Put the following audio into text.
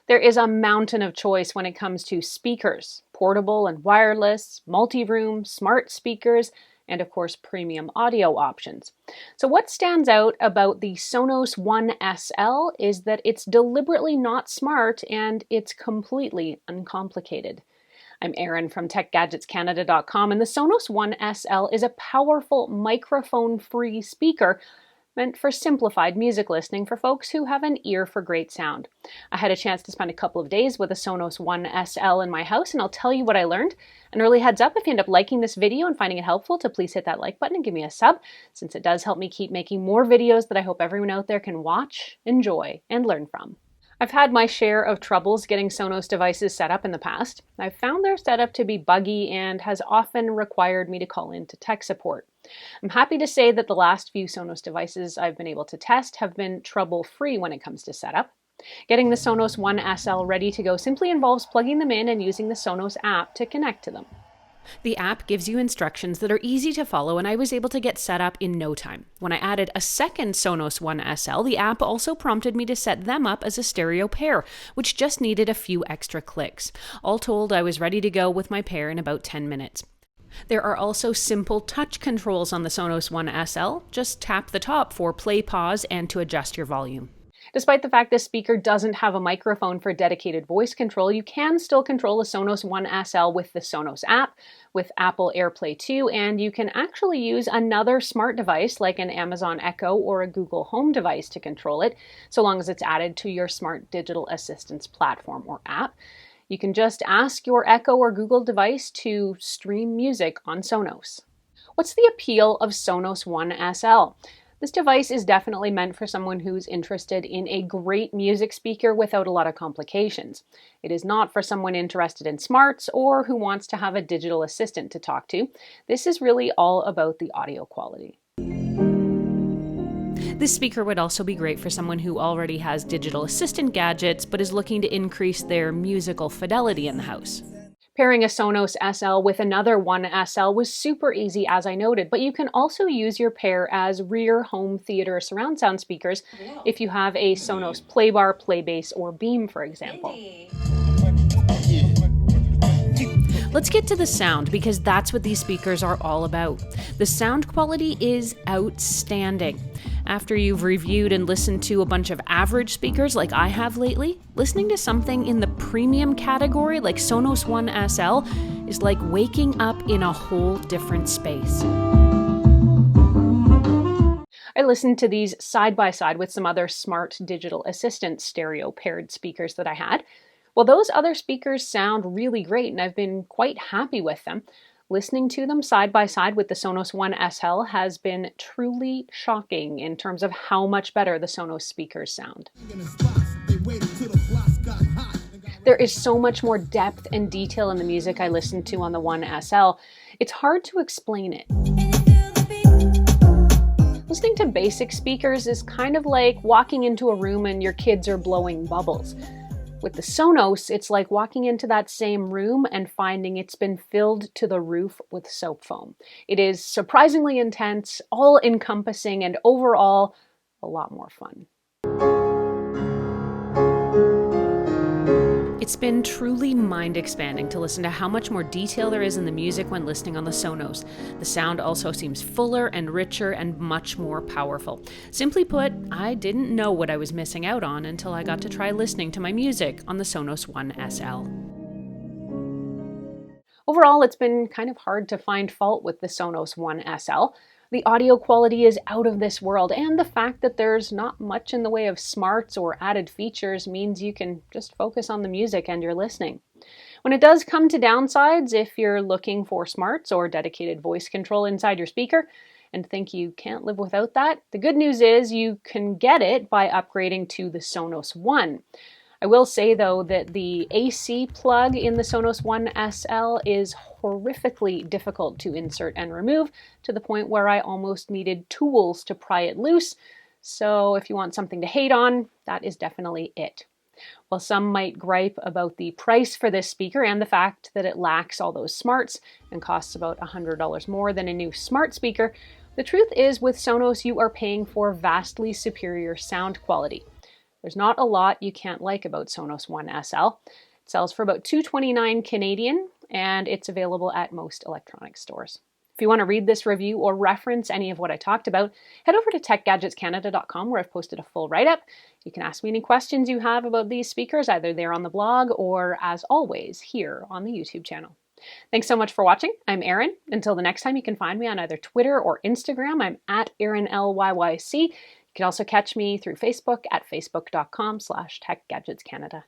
There is a mountain of choice when it comes to speakers, portable and wireless, multi-room, smart speakers, and of course premium audio options. So what stands out about the Sonos One SL is that it's deliberately not smart and it's completely uncomplicated. I'm Erin from TechGadgetsCanada.com, and the Sonos One SL is a powerful microphone-free speaker meant for simplified music listening for folks who have an ear for great sound. I had a chance to spend a couple of days with a Sonos One SL in my house, and I'll tell you what I learned. An early heads up, if you end up liking this video and finding it helpful, to please hit that like button and give me a sub, since it does help me keep making more videos that I hope everyone out there can watch, enjoy, and learn from. I've had my share of troubles getting Sonos devices set up in the past. I've found their setup to be buggy and has often required me to call into tech support. I'm happy to say that the last few Sonos devices I've been able to test have been trouble-free when it comes to setup. Getting the Sonos One SL ready to go simply involves plugging them in and using the Sonos app to connect to them. The app gives you instructions that are easy to follow, and I was able to get set up in no time. When I added a second Sonos One SL, the app also prompted me to set them up as a stereo pair, which just needed a few extra clicks. All told, I was ready to go with my pair in about 10 minutes. There are also simple touch controls on the Sonos One SL. Just tap the top for play, pause, and to adjust your volume. Despite the fact this speaker doesn't have a microphone for dedicated voice control, you can still control the Sonos One SL with the Sonos app, with Apple AirPlay 2, and you can actually use another smart device like an Amazon Echo or a Google Home device to control it, so long as it's added to your smart digital assistance platform or app. You can just ask your Echo or Google device to stream music on Sonos. What's the appeal of Sonos One SL? This device is definitely meant for someone who's interested in a great music speaker without a lot of complications. It is not for someone interested in smarts or who wants to have a digital assistant to talk to. This is really all about the audio quality. This speaker would also be great for someone who already has digital assistant gadgets but is looking to increase their musical fidelity in the house. Pairing a Sonos SL with another One SL was super easy, as I noted, but you can also use your pair as rear home theater surround sound speakers if you have a Sonos Playbar, Playbase, or Beam, for example. Let's get to the sound, because that's what these speakers are all about. The sound quality is outstanding. After you've reviewed and listened to a bunch of average speakers like I have lately, listening to something in the premium category like Sonos One SL is like waking up in a whole different space. I listened to these side by side with some other smart digital assistant stereo paired speakers that I had. Well, those other speakers sound really great, and I've been quite happy with them. Listening to them side by side with the Sonos One SL has been truly shocking in terms of how much better the Sonos speakers sound. There is so much more depth and detail in the music I listened to on the One SL. It's hard to explain it. Listening to basic speakers is kind of like walking into a room and your kids are blowing bubbles. With the Sonos, it's like walking into that same room and finding it's been filled to the roof with soap foam. It is surprisingly intense, all-encompassing, and overall, a lot more fun. It's been truly mind-expanding to listen to how much more detail there is in the music when listening on the Sonos. The sound also seems fuller and richer and much more powerful. Simply put, I didn't know what I was missing out on until I got to try listening to my music on the Sonos One SL. Overall, it's been kind of hard to find fault with the Sonos One SL. The audio quality is out of this world, and the fact that there's not much in the way of smarts or added features means you can just focus on the music and your listening. When it does come to downsides, if you're looking for smarts or dedicated voice control inside your speaker and think you can't live without that, the good news is you can get it by upgrading to the Sonos One. I will say, though, that the AC plug in the Sonos One SL is horrifically difficult to insert and remove, to the point where I almost needed tools to pry it loose. So if you want something to hate on, that is definitely it. While some might gripe about the price for this speaker and the fact that it lacks all those smarts and costs about $100 more than a new smart speaker, the truth is with Sonos you are paying for vastly superior sound quality. There's not a lot you can't like about Sonos One SL. It sells for about $229 Canadian, and it's available at most electronics stores. If you want to read this review or reference any of what I talked about, head over to techgadgetscanada.com where I've posted a full write-up. You can ask me any questions you have about these speakers, either there on the blog or, as always, here on the YouTube channel. Thanks so much for watching. I'm Erin. Until the next time, you can find me on either Twitter or Instagram. I'm at ErinLYYC. You can also catch me through Facebook at facebook.com/techgadgetscanada.